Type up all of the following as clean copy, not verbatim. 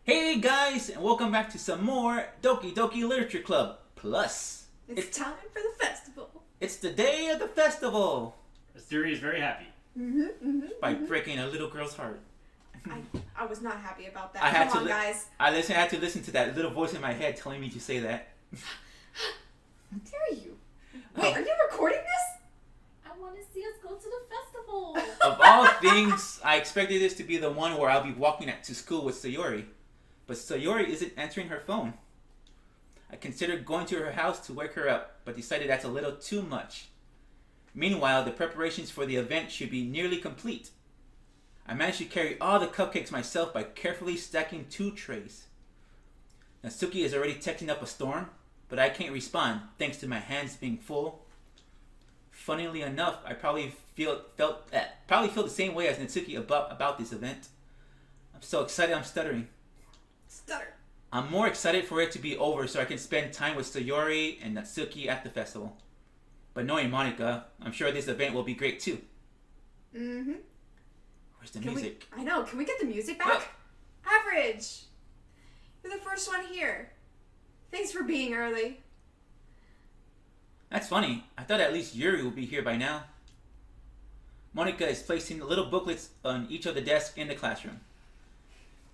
Hey guys, and welcome back to some more Doki Doki Literature Club Plus. It's time for the festival. It's the day of the festival. Asturi is very happy. By breaking a little girl's heart. I was not happy about that. Come on, guys. I had to listen to that little voice in my head telling me to say that. How dare you? Wait, are you recording this? I want to see us go to the festival. Of all things, I expected this to be the one where I'll be walking to school with Sayori. But Sayori isn't answering her phone. I considered going to her house to wake her up, but decided that's a little too much. Meanwhile, the preparations for the event should be nearly complete. I managed to carry all the cupcakes myself by carefully stacking 2 trays. Natsuki is already texting up a storm, but I can't respond thanks to my hands being full. Funnily enough, I probably feel the same way as Natsuki about this event. I'm so excited I'm stuttering. Stutter. I'm more excited for it to be over so I can spend time with Sayori and Natsuki at the festival. But knowing Monica, I'm sure this event will be great too. Where's the music? I know. Can we get the music back? Average. You're the first one here. Thanks for being early. That's funny. I thought at least Yuri would be here by now. Monica is placing little booklets on each of the desks in the classroom.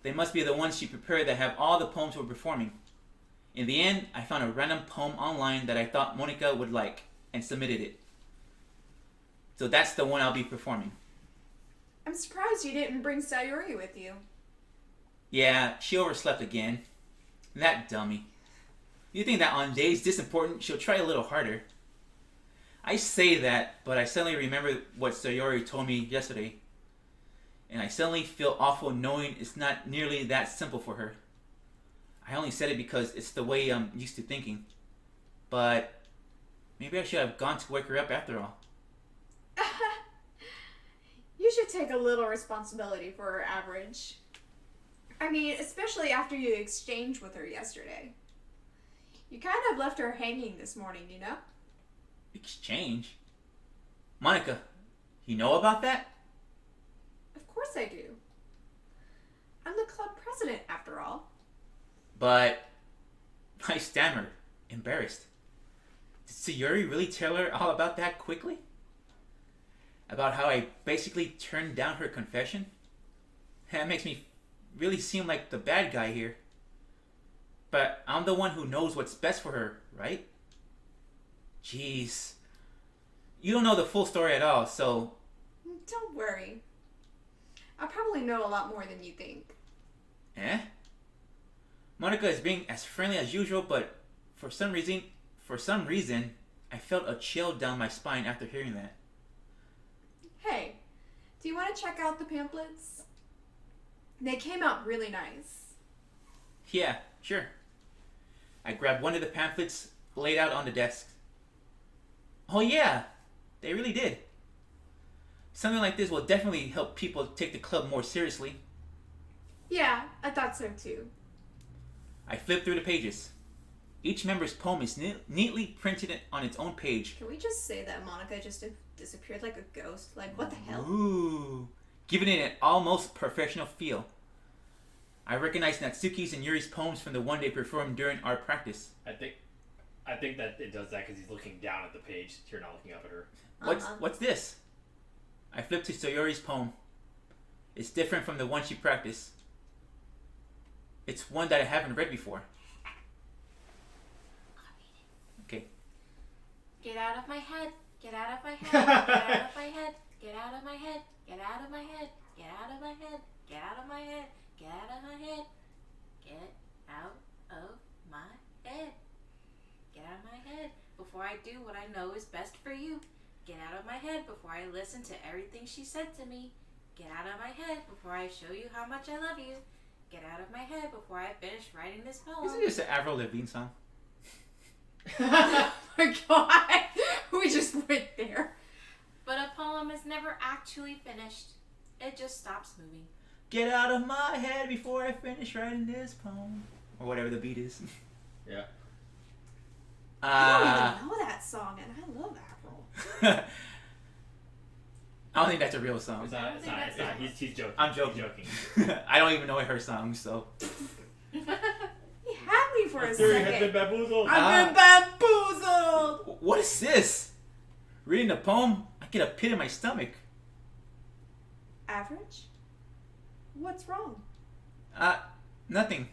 They must be the ones she prepared that have all the poems we're performing. In the end, I found a random poem online that I thought Monica would like and submitted it. So that's the one I'll be performing. I'm surprised you didn't bring Sayori with you. Yeah, she overslept again. That dummy. You think that on days this important, she'll try a little harder. I say that, but I suddenly remember what Sayori told me yesterday. And I suddenly feel awful knowing it's not nearly that simple for her. I only said it because it's the way I'm used to thinking. But maybe I should have gone to wake her up after all. You should take a little responsibility for her, Average. I mean, especially after you exchanged with her yesterday. You kind of left her hanging this morning, you know? Exchange? Monica, you know about that? Of course I do. I'm the club president, after all. But I stammered, embarrassed. Did Sayori really tell her all about that quickly? About how I basically turned down her confession? That makes me really seem like the bad guy here. But I'm the one who knows what's best for her, right? Jeez. You don't know the full story at all, so... Don't worry. I probably know a lot more than you think. Eh? Monica is being as friendly as usual, but for some reason, I felt a chill down my spine after hearing that. Hey, do you want to check out the pamphlets? They came out really nice. Yeah, sure. I grabbed one of the pamphlets laid out on the desk. Oh yeah, they really did. Something like this will definitely help people take the club more seriously. Yeah, I thought so too. I flipped through the pages. Each member's poem is neatly printed on its own page. Can we just say that Monica just disappeared like a ghost? Like, what the hell? Ooh, giving it an almost professional feel. I recognized Natsuki's and Yuri's poems from the one they performed during our practice. I think that it does that because he's looking down at the page. You're not looking up at her. What's this? I flipped to Sayori's poem. It's different from the one she practiced. It's one that I haven't read before. Okay. Get out of my head. Get out of my head. Get out of my head. Get out of my head. Get out of my head. Get out of my head. Get out of my head. Get out of my head. Get out of my head. Get out of my head before I do what I know is best for you. Get out of my head before I listen to everything she said to me. Get out of my head before I show you how much I love you. Get out of my head before I finish writing this poem. Isn't this an Avril Lavigne song? Oh my god! We just went there. But a poem is never actually finished. It just stops moving. Get out of my head before I finish writing this poem. Or whatever the beat is. Yeah. I don't even know that song, and I love Avril. I don't think that's a real song. It's not. He's joking. I'm joking. He's joking. I don't even know her songs, so. for a Theory has been second. bamboozled. I've been bamboozled! What is this? Reading a poem, I get a pit in my stomach. Average? What's wrong? Nothing.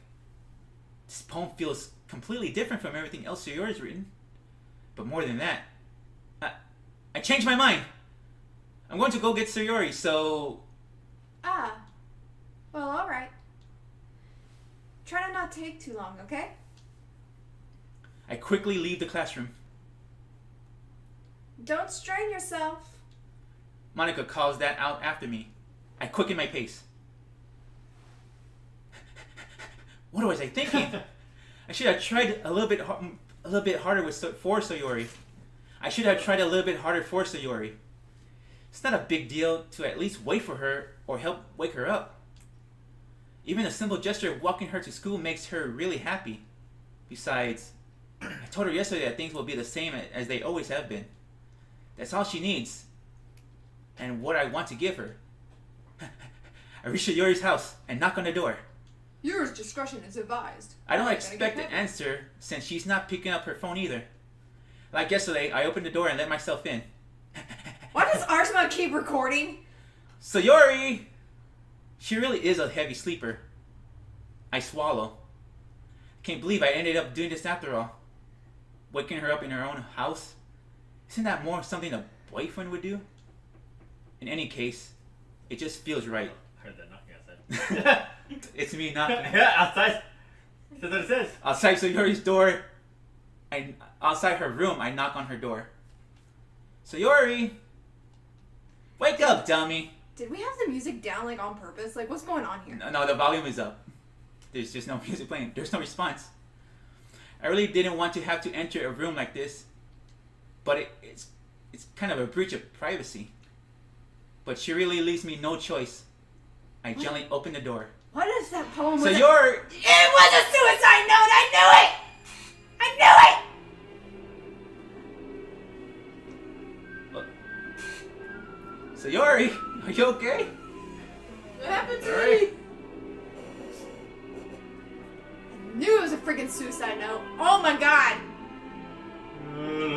This poem feels completely different from everything else Sayori's written. But more than that, I changed my mind. I'm going to go get Sayori, so... Ah. Well, alright. Try to not take too long, okay? I quickly leave the classroom. Don't strain yourself. Monica calls that out after me. I quicken my pace. What was I thinking? I should have tried a little bit harder for Sayori. I should have tried a little bit harder for Sayori. It's not a big deal to at least wait for her or help wake her up. Even a simple gesture of walking her to school makes her really happy. Besides, I told her yesterday that things will be the same as they always have been. That's all she needs. And what I want to give her. I reach Sayori's house and knock on the door. Your discretion is advised. I don't expect an answer since she's not picking up her phone either. Like yesterday, I opened the door and let myself in. Why does Arsma keep recording? Sayori! She really is a heavy sleeper. I swallow. Can't believe I ended up doing this after all. Waking her up in her own house? Isn't that more something a boyfriend would do? In any case, it just feels right. I heard that knocking outside. It's me knocking. Yeah, outside. That's what it says. Outside Sayori's door, outside her room, I knock on her door. Sayori! Wake up, dummy! Did we have the music down like on purpose? Like what's going on here? No, the volume is up. There's just no music playing. There's no response. I really didn't want to have to enter a room like this, but it's kind of a breach of privacy. But she really leaves me no choice. I gently open the door. What is that poem? Sayori! It was a suicide note! I knew it! I knew it! Sayori, are you okay? What happened to Alright. me? I knew it was a freaking suicide note. Oh my god!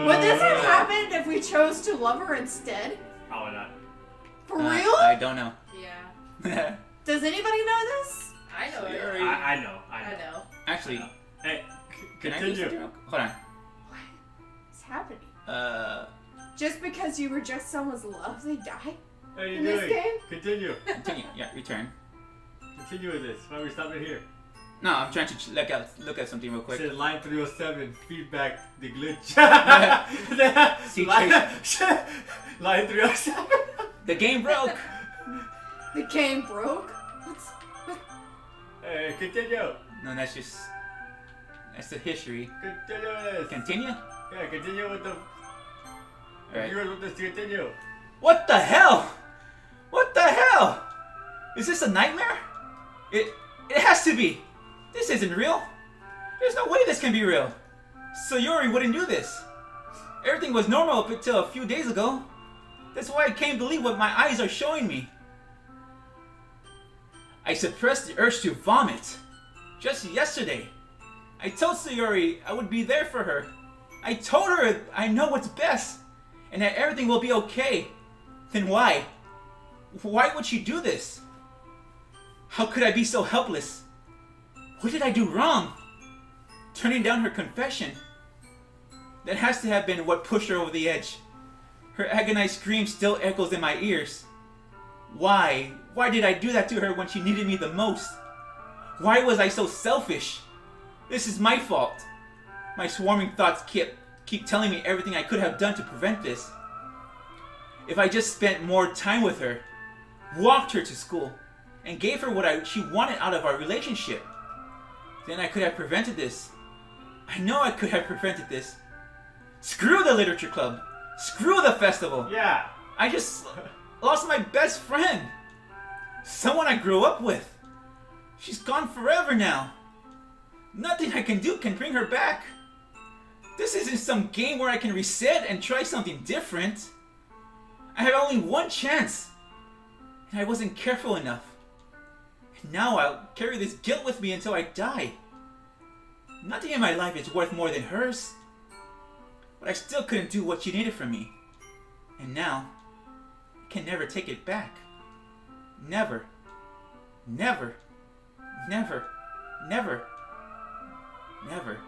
Would this have happened if we chose to love her instead? Probably not. For real? I don't know. Yeah. Does anybody know this? I know it. Sayori. I know. I know. Actually, Hey, can I do continue. something? Hold on. What's happening? Just because you reject someone's love, they die? How are you In doing? this game? Continue. continue. Yeah, return. Continue with this. Why are we stopping here? No, I'm trying to look at something real It quick. said line 307, feedback, the glitch. See, line 307. The game broke. The game broke? Hey, continue. No, that's the history. Continue with this. Continue. Yeah, continue with the All right. viewers with this. Continue. What the hell? What the hell? Is this a nightmare? It has to be. This isn't real. There's no way this can be real. Sayori wouldn't do this. Everything was normal up until a few days ago. That's why I can't believe what my eyes are showing me. I suppressed the urge to vomit. Just yesterday, I told Sayori I would be there for her. I told her I know what's best and that everything will be okay. Then why? Why would she do this? How could I be so helpless? What did I do wrong? Turning down her confession. That has to have been what pushed her over the edge. Her agonized scream still echoes in my ears. Why? Why did I do that to her when she needed me the most? Why was I so selfish? This is my fault. My swarming thoughts keep telling me everything I could have done to prevent this. If I just spent more time with her, walked her to school, and gave her what she wanted out of our relationship, then I could have prevented this. I know I could have prevented this. Screw the literature club. Screw the festival. Yeah. I just lost my best friend. Someone I grew up with. She's gone forever now. Nothing I can do can bring her back. This isn't some game where I can reset and try something different. I had only one chance, and I wasn't careful enough. And now I'll carry this guilt with me until I die. Nothing in my life is worth more than hers. But I still couldn't do what she needed from me. And now, I can never take it back. Never. Never. Never. Never. Never.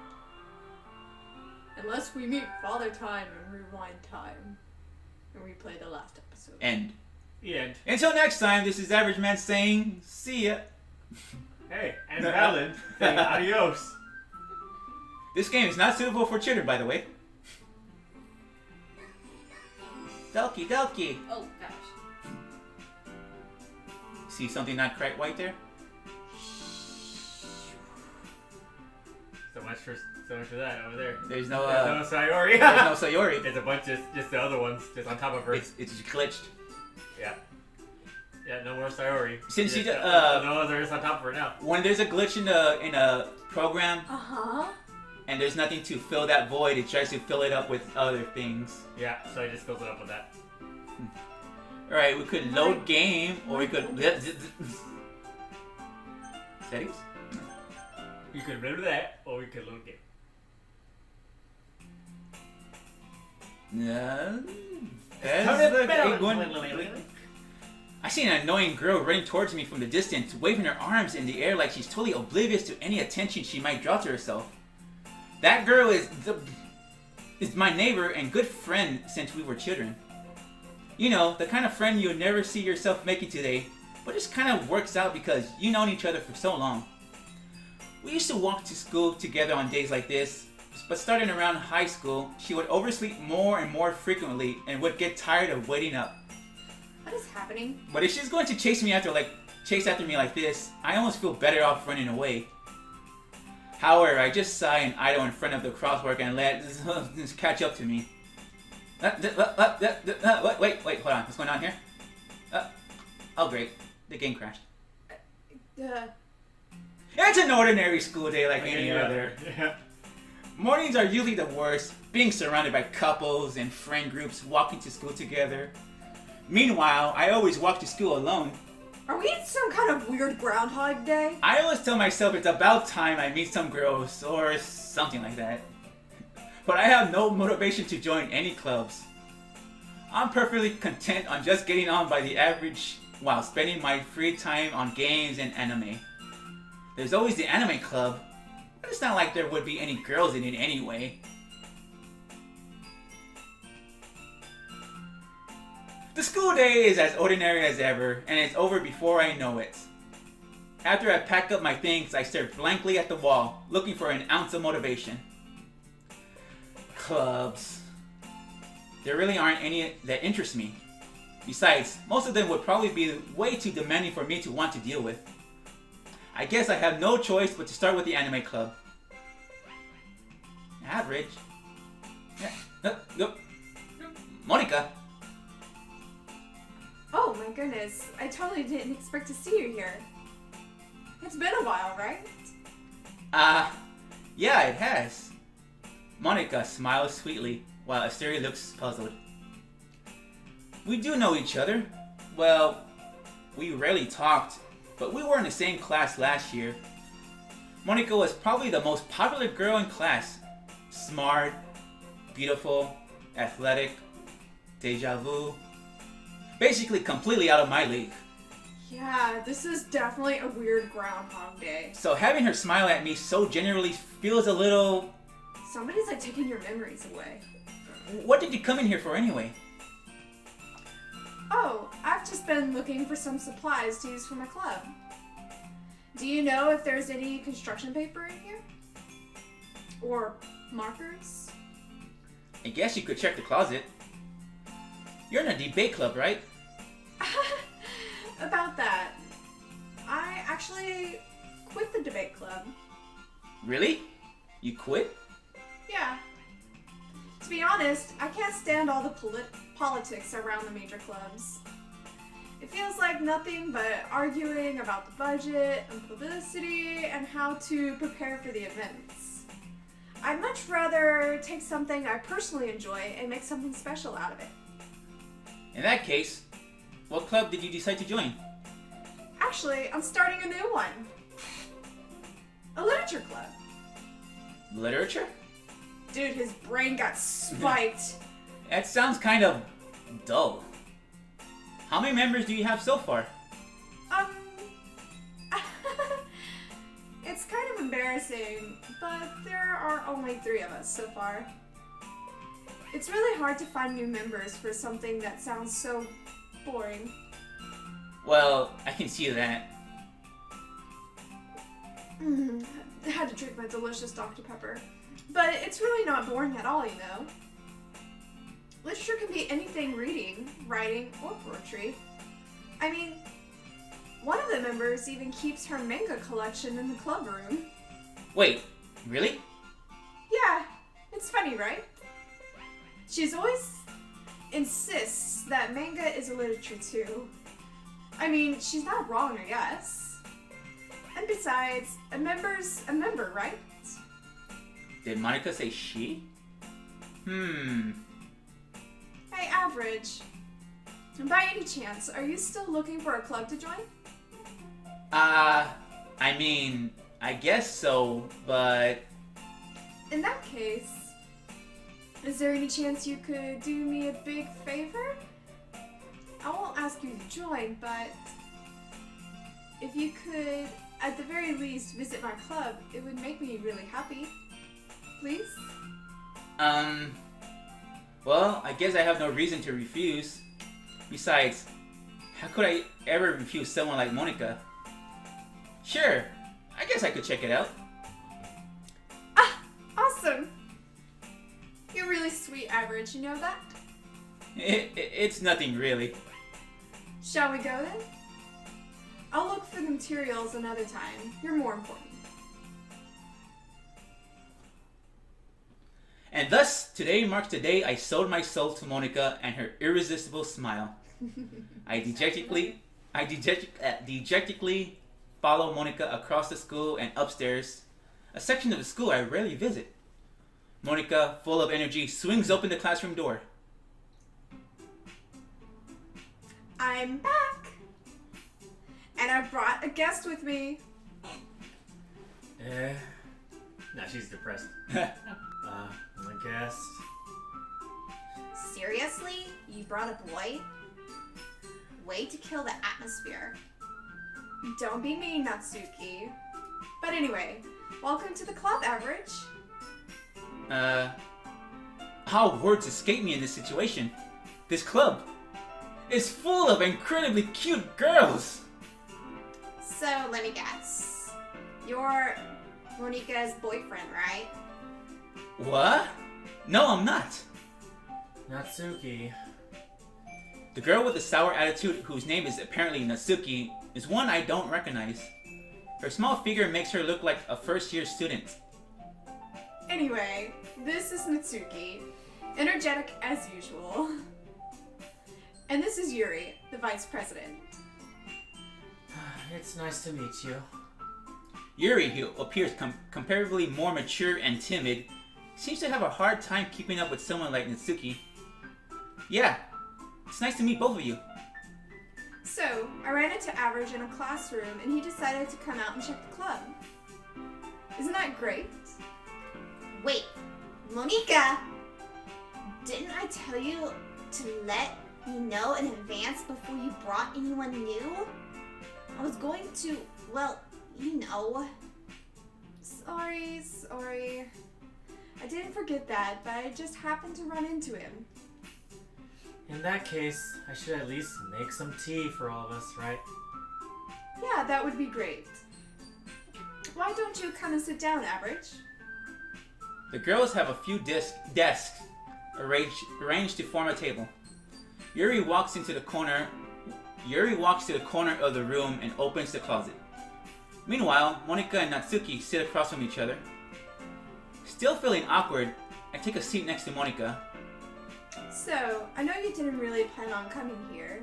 Unless we meet Father Time and rewind time and replay the last episode. End. The end. Until next time, this is Average Man saying, see ya. Hey, and Valen saying adios. This game is not suitable for children, by the way. Doki Doki. Oh gosh. See something not quite white there? So much for that over there. There's no No Sayori. there's no Sayori. It's a bunch of just the other ones, just on top of her. It's just glitched. Yeah. Yeah, no more Sayori. Since just, she the ones are just on top of her now. When there's a glitch in a program Uh-huh. and there's nothing to fill that void, it tries to fill it up with other things. Yeah, so I just fills it up with that. Alright, we could load game, or we could... Settings? You could remember that, or we could load game. No. I see an annoying girl running towards me from the distance, waving her arms in the air like she's totally oblivious to any attention she might draw to herself. That girl is my neighbor and good friend since we were children. You know, the kind of friend you'll never see yourself making today, but just kind of works out because you've known each other for so long. We used to walk to school together on days like this, but starting around high school, she would oversleep more and more frequently and would get tired of waiting up. What is happening? But if she's going to chase after me like this, I almost feel better off running away. However, I just sigh and idle in front of the crosswalk and let this catch up to me. Wait, hold on. What's going on here? Oh great, the game crashed. It's an ordinary school day like any other. Yeah. Mornings are usually the worst, being surrounded by couples and friend groups walking to school together. Meanwhile, I always walk to school alone. Are we in some kind of weird Groundhog Day? I always tell myself it's about time I meet some girls or something like that. But I have no motivation to join any clubs. I'm perfectly content on just getting on by the average while spending my free time on games and anime. There's always the anime club, but it's not like there would be any girls in it anyway. The school day is as ordinary as ever, and it's over before I know it. After I pack up my things, I stare blankly at the wall, looking for an ounce of motivation. Clubs. There really aren't any that interest me. Besides, most of them would probably be way too demanding for me to want to deal with. I guess I have no choice but to start with the anime club. Average. Monica. Oh my goodness, I totally didn't expect to see you here. It's been a while, right? Yeah, it has. Monica smiles sweetly, while Asteria looks puzzled. We do know each other. Well, we rarely talked, but we were in the same class last year. Monica was probably the most popular girl in class. Smart, beautiful, athletic, deja vu. Basically completely out of my league. Yeah, this is definitely a weird Groundhog Day. So having her smile at me so genuinely feels a little... Somebody's like taking your memories away. What did you come in here for anyway? Oh, I've just been looking for some supplies to use for my club. Do you know if there's any construction paper in here? Or markers? I guess you could check the closet. You're in a debate club, right? About that, I actually quit the debate club. Really? You quit? Yeah. To be honest, I can't stand all the politics around the major clubs. It feels like nothing but arguing about the budget and publicity and how to prepare for the events. I'd much rather take something I personally enjoy and make something special out of it. In that case, what club did you decide to join? Actually, I'm starting a new one. A literature club. Literature? Dude, his brain got spiked. That sounds kind of dull. How many members do you have so far? It's kind of embarrassing, but there are only 3 of us so far. It's really hard to find new members for something that sounds so boring. Well, I can see that. I had to drink my delicious Dr. Pepper. But it's really not boring at all, you know. Literature can be anything: reading, writing, or poetry. I mean, one of the members even keeps her manga collection in the club room. Wait, really? Yeah, it's funny, right? She's always insists that manga is a literature too. I mean, she's not wrong, I guess. And besides, a member's a member, right? Did Monica say she? Hey, Average. By any chance, are you still looking for a club to join? I mean, I guess so, but... In that case, is there any chance you could do me a big favor? I won't ask you to join, but if you could, at the very least, visit my club, it would make me really happy. Please? Well, I guess I have no reason to refuse. Besides, how could I ever refuse someone like Monica? Sure, I guess I could check it out. Ah, awesome! You're really sweet, Average, you know that? It's nothing really. Shall we go then? I'll look for the materials another time. You're more important. And thus, today marks the day I sold my soul to Monica and her irresistible smile. I dejectedly follow Monica across the school and upstairs, a section of the school I rarely visit. Monica, full of energy, swings open the classroom door. I'm back! And I brought a guest with me. Now she's depressed. I guess. Seriously? You brought a boy? Way to kill the atmosphere. Don't be mean, Natsuki. But anyway, welcome to the club, Average. How words escape me in this situation? This club is full of incredibly cute girls! So, let me guess. You're Monica's boyfriend, right? What? No, I'm not. Natsuki. The girl with the sour attitude, whose name is apparently Natsuki, is one I don't recognize. Her small figure makes her look like a first-year student. Anyway, this is Natsuki, energetic as usual. And this is Yuri, the vice president. It's nice to meet you. Yuri, who appears comparatively more mature and timid, seems to have a hard time keeping up with someone like Natsuki. Yeah, it's nice to meet both of you. So, I ran into Average in a classroom and he decided to come out and check the club. Isn't that great? Wait, Monica! Didn't I tell you to let me know in advance before you brought anyone new? I was going to, well, you know. Sorry. I didn't forget that, but I just happened to run into him. In that case, I should at least make some tea for all of us, right? Yeah, that would be great. Why don't you come and sit down, Average? The girls have a few desks arranged to form a table. Yuri walks to the corner of the room and opens the closet. Meanwhile, Monica and Natsuki sit across from each other. Still feeling awkward, I take a seat next to Monica. So, I know you didn't really plan on coming here,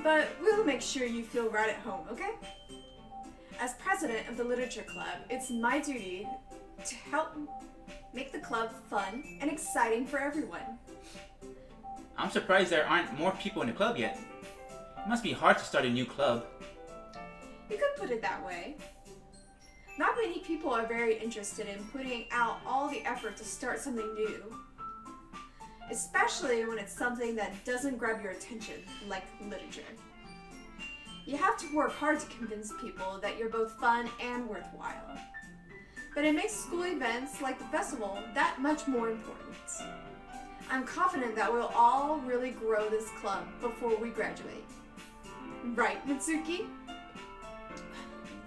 but we'll make sure you feel right at home, okay? As president of the Literature Club, it's my duty to help make the club fun and exciting for everyone. I'm surprised there aren't more people in the club yet. It must be hard to start a new club. You could put it that way. Not many people are very interested in putting out all the effort to start something new. Especially when it's something that doesn't grab your attention, like literature. You have to work hard to convince people that you're both fun and worthwhile. But it makes school events like the festival that much more important. I'm confident that we'll all really grow this club before we graduate. Right, Mitsuki?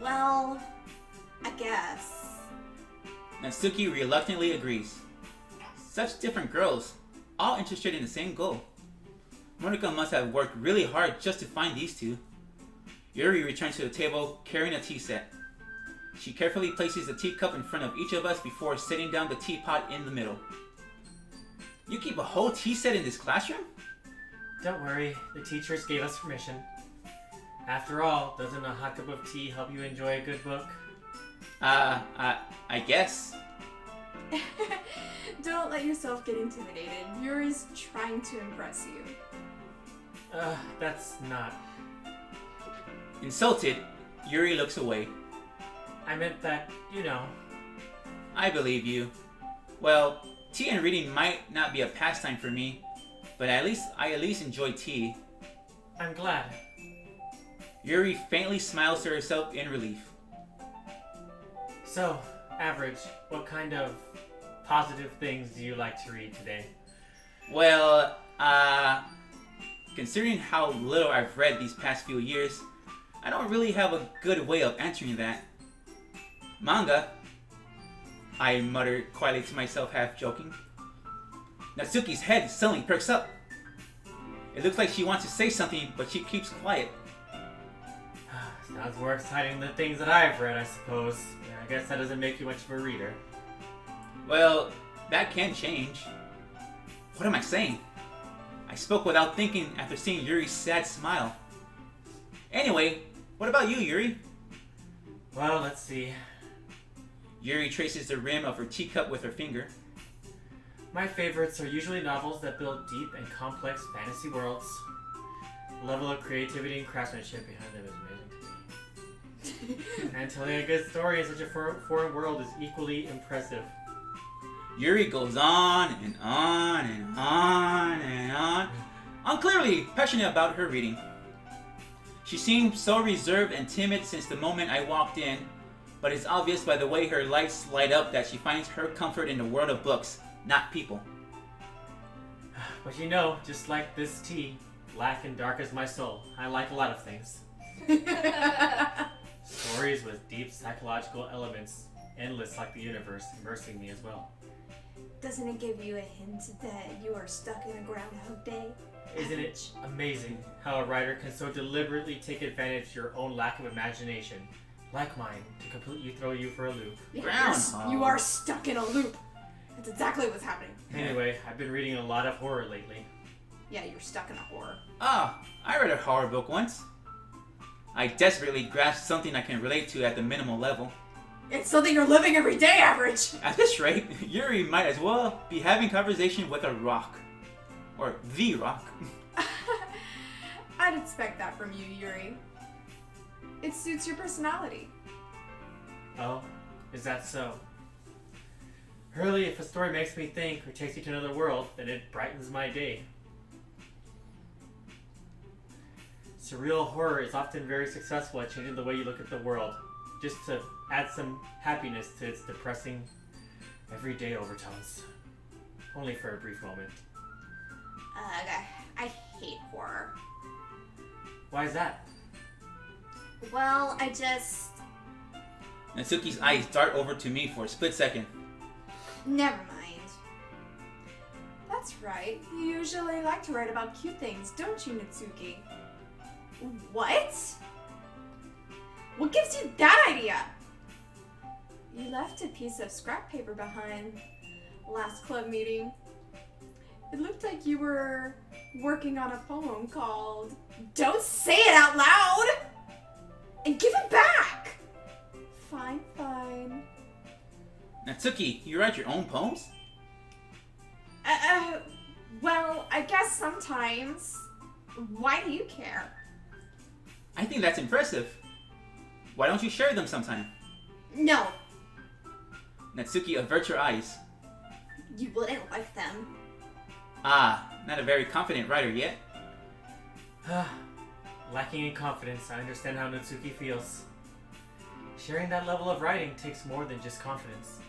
Well, I guess. Natsuki reluctantly agrees. Such different girls, all interested in the same goal. Monica must have worked really hard just to find these two. Yuri returns to the table carrying a tea set. She carefully places the teacup in front of each of us before setting down the teapot in the middle. You keep a whole tea set in this classroom? Don't worry, the teachers gave us permission. After all, doesn't a hot cup of tea help you enjoy a good book? I guess. Don't let yourself get intimidated. Yuri's trying to impress you. That's not. Insulted, Yuri looks away. I meant that, you know. I believe you. Well, tea and reading might not be a pastime for me, but I at least enjoy tea. I'm glad. Yuri faintly smiles to herself in relief. So, Average, what kind of positive things do you like to read today? Well, considering how little I've read these past few years, I don't really have a good way of answering that. Manga, I muttered quietly to myself, half joking. Natsuki's head suddenly perks up. It looks like she wants to say something, but she keeps quiet. Sounds more exciting than things that I've read, I suppose. Yeah, I guess that doesn't make you much of a reader. Well, that can change. What am I saying? I spoke without thinking after seeing Yuri's sad smile. Anyway, what about you, Yuri? Well, let's see. Yuri traces the rim of her teacup with her finger. My favorites are usually novels that build deep and complex fantasy worlds. The level of creativity and craftsmanship behind them is amazing to me. And telling a good story in such a foreign world is equally impressive. Yuri goes on and on and on and on, unclearly passionate about her reading. She seemed so reserved and timid since the moment I walked in, but it's obvious by the way her lights light up that she finds her comfort in the world of books, not people. But you know, just like this tea, black and dark as my soul, I like a lot of things. Stories with deep psychological elements, endless like the universe, immersing me as well. Doesn't it give you a hint that you are stuck in a Groundhog Day? Isn't it amazing how a writer can so deliberately take advantage of your own lack of imagination, like mine, to completely throw you for a loop? Groundhog. You are stuck in a loop. That's exactly what's happening. Anyway, I've been reading a lot of horror lately. Yeah, you're stuck in a horror. Ah, I read a horror book once. I desperately grasped something I can relate to at the minimal level. It's something you're living every day, Average. At this rate, Yuri might as well be having conversation with a rock. Or the rock. I'd expect that from you, Yuri. It suits your personality. Oh, is that so? Really, if a story makes me think or takes me to another world, then it brightens my day. Surreal horror is often very successful at changing the way you look at the world, just to add some happiness to its depressing, everyday overtones. Only for a brief moment. I hate horror. Why is that? Well, I just... Natsuki's eyes dart over to me for a split second. Never mind. That's right. You usually like to write about cute things, don't you, Natsuki? What? What gives you that idea? You left a piece of scrap paper behind last club meeting. It looked like you were working on a poem called Don't Say It Out Loud! And give it back! Fine, fine. Natsuki, you write your own poems? Well, I guess sometimes. Why do you care? I think that's impressive. Why don't you share them sometime? No, Natsuki, avert your eyes. you wouldn't like them. Ah, not a very confident writer yet. Lacking in confidence, I understand how Natsuki feels. Sharing that level of writing takes more than just confidence.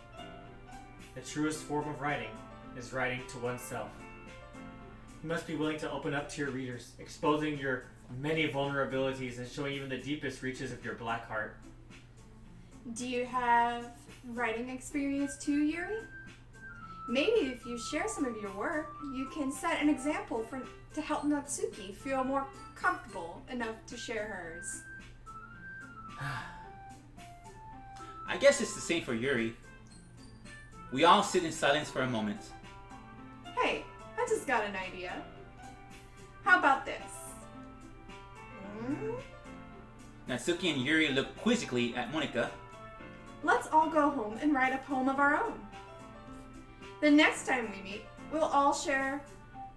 The truest form of writing is writing to oneself. You must be willing to open up to your readers, exposing your many vulnerabilities and showing even the deepest reaches of your black heart. Do you have writing experience too, Yuri? Maybe if you share some of your work, you can set an example to help Natsuki feel more comfortable enough to share hers. I guess it's the same for Yuri. We all sit in silence for a moment. Hey, I just got an idea. How about this? Natsuki and Yuri look quizzically at Monika. Let's all go home and write a poem of our own. The next time we meet, we'll all share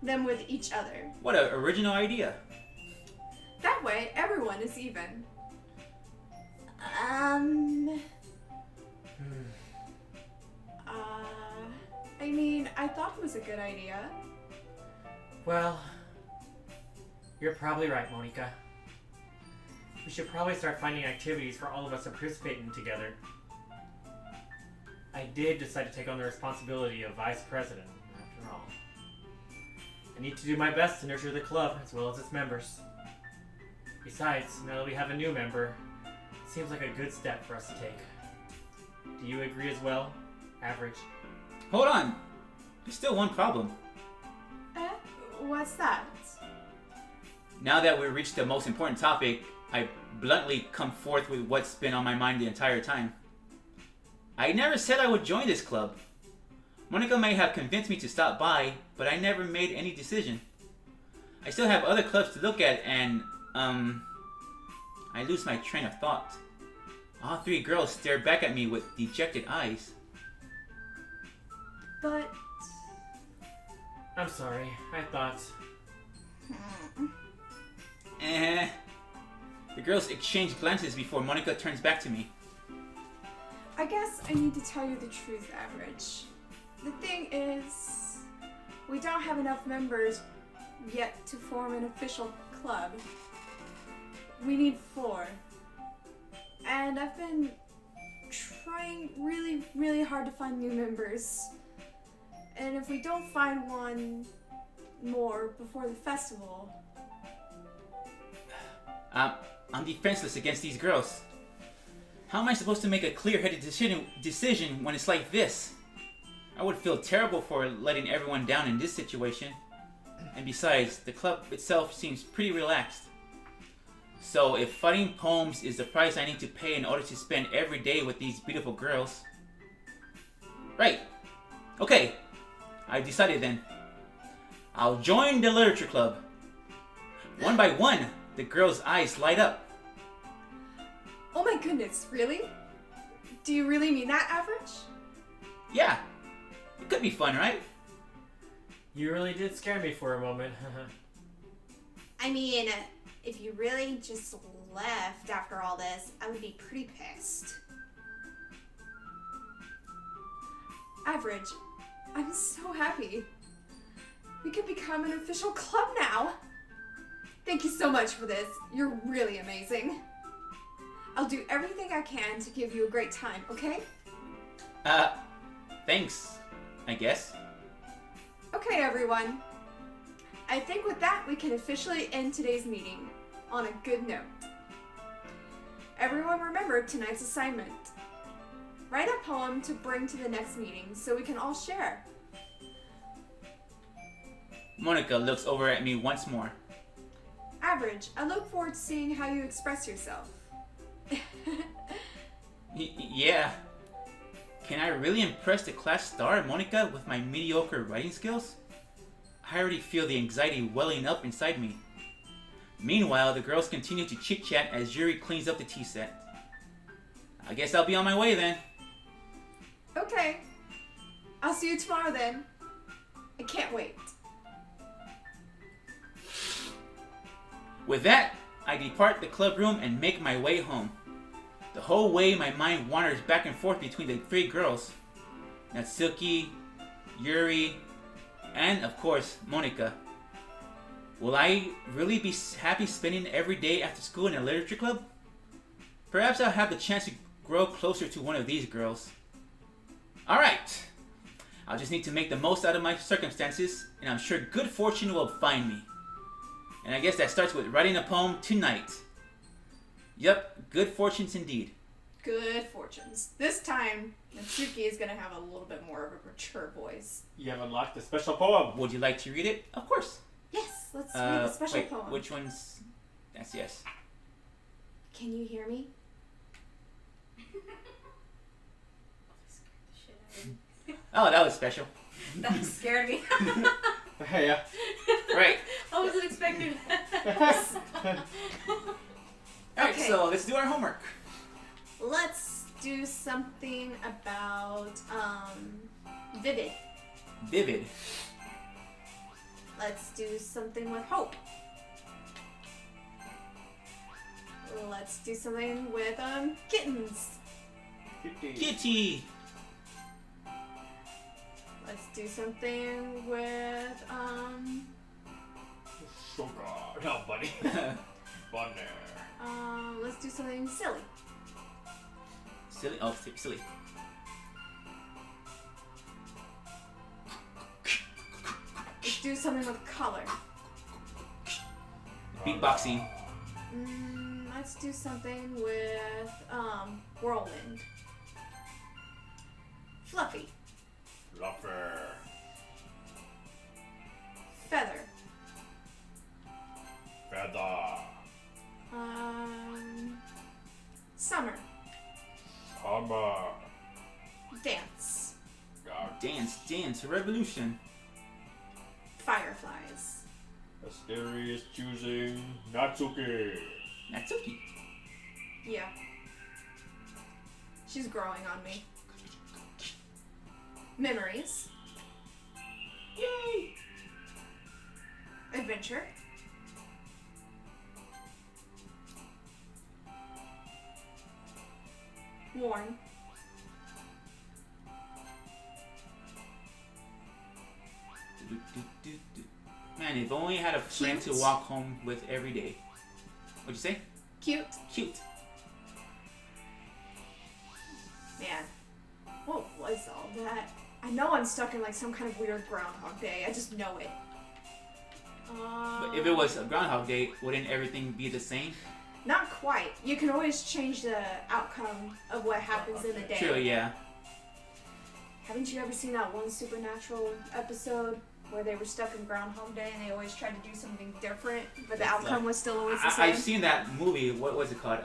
them with each other. What an original idea. That way, everyone is even. I mean, I thought it was a good idea. Well, you're probably right, Monika. We should probably start finding activities for all of us to participate in together. I did decide to take on the responsibility of vice president, after all. I need to do my best to nurture the club as well as its members. Besides, now that we have a new member, it seems like a good step for us to take. Do you agree as well, Average? Hold on. There's still one problem. What's that? Now that we've reached the most important topic, I bluntly come forth with what's been on my mind the entire time. I never said I would join this club. Monika may have convinced me to stop by, but I never made any decision. I still have other clubs to look at and, I lose my train of thought. All three girls stare back at me with dejected eyes. But... I'm sorry, I thought... The girls exchange glances before Monika turns back to me. I guess I need to tell you the truth, Average. The thing is, we don't have enough members yet to form an official club. We need 4. And I've been trying really, really hard to find new members. And if we don't find one more before the festival... I'm defenseless against these girls. How am I supposed to make a clear-headed decision when it's like this? I would feel terrible for letting everyone down in this situation. And besides, the club itself seems pretty relaxed. So if fighting poems is the price I need to pay in order to spend every day with these beautiful girls... Right. Okay. I've decided then. I'll join the literature club. One by one, the girls' eyes light up. Oh my goodness, really? Do you really mean that, Average? Yeah. It could be fun, right? You really did scare me for a moment. I mean, if you really just left after all this, I would be pretty pissed. Average, I'm so happy. We could become an official club now. Thank you so much for this. You're really amazing. I'll do everything I can to give you a great time, okay? Thanks, I guess. Okay, everyone. I think with that, we can officially end today's meeting on a good note. Everyone remember tonight's assignment. Write a poem to bring to the next meeting so we can all share. Monika looks over at me once more. Average, I look forward to seeing how you express yourself. Yeah. Can I really impress the class star, Monika, with my mediocre writing skills? I already feel the anxiety welling up inside me. Meanwhile, the girls continue to chit-chat as Yuri cleans up the tea set. I guess I'll be on my way then. Okay. I'll see you tomorrow then. I can't wait. With that, I depart the club room and make my way home. The whole way my mind wanders back and forth between the three girls. Natsuki, Yuri, and of course, Monika. Will I really be happy spending every day after school in a literature club? Perhaps I'll have the chance to grow closer to one of these girls. Alright! I'll just need to make the most out of my circumstances, and I'm sure good fortune will find me. And I guess that starts with writing a poem tonight. Yep, good fortunes indeed. Good fortunes. This time, Natsuki is gonna have a little bit more of a mature voice. You have unlocked a special poem. Would you like to read it? Of course. Yes, let's read the special wait, poem. which one's... That's yes. Can you hear me? Oh, that was special. That scared me. Hey, yeah. Right. I wasn't expecting that. Alright, Okay. so let's do our homework. Let's do something about vivid. Vivid. Let's do something with hope. Let's do something with kittens. Kitty. Let's do something with Sugar. No, buddy. Bunny. let's do something silly. Silly? Oh, silly. Let's do something with color. Beatboxing. Let's do something with whirlwind. Fluffy. Fluffer. Feather. Feather. Summer. Hammer. Dance. Dance. Revolution. Fireflies. Asteri is choosing Natsuki. Natsuki. Yeah. She's growing on me. Memories. Yay! Adventure. Warn. Man, if only I had a friend to Cute. walk home with every day. What'd you say? Cute. Cute. Man. What was all that? I know I'm stuck in like some kind of weird Groundhog Day. I just know it. But if it was a Groundhog Day, wouldn't everything be the same? Not quite. You can always change the outcome of what happens in the day. True, yeah. Haven't you ever seen that one Supernatural episode where they were stuck in Groundhog Day and they always tried to do something different, but the outcome was still always the same? I've seen that movie. What was it called?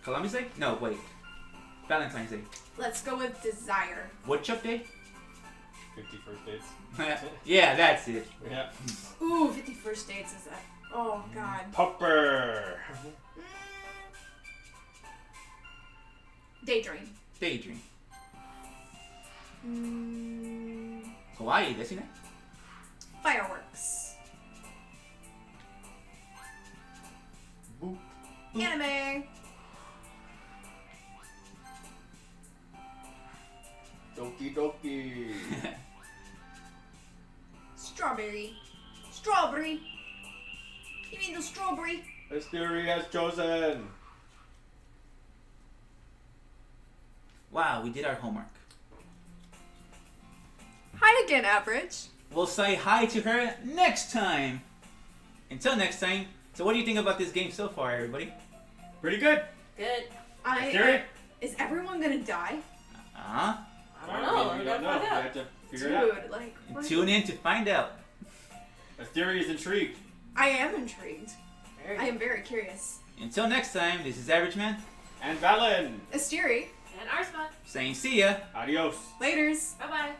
Columbus Day? No, wait. Valentine's Day. Let's go with Desire. Woodchuck Day? 51st dates. Yeah, that's it. Yeah. Ooh, 51st Dates is that. Oh, God. Pupper. Daydream. Daydream. Mm, Hawaii, that's it. fireworks. Boop. Anime. Doki Doki. Strawberry. Strawberry. You mean the strawberry? Asteri has chosen. Wow, we did our homework. Hi again, Average. We'll say hi to her next time. Until next time. So what do you think about this game so far, everybody? Pretty good. Good. Asteri? Is everyone gonna die? Uh-huh. I don't know. We We don't gotta know. find We out. have to figure it out. Dude, like, what? Tune in to find out. Asteri is intrigued. I am intrigued. Very I am very curious. Until next time, this is Average Man And Valen. Asteri, And our spot. saying see ya. Adios. laters. Bye bye.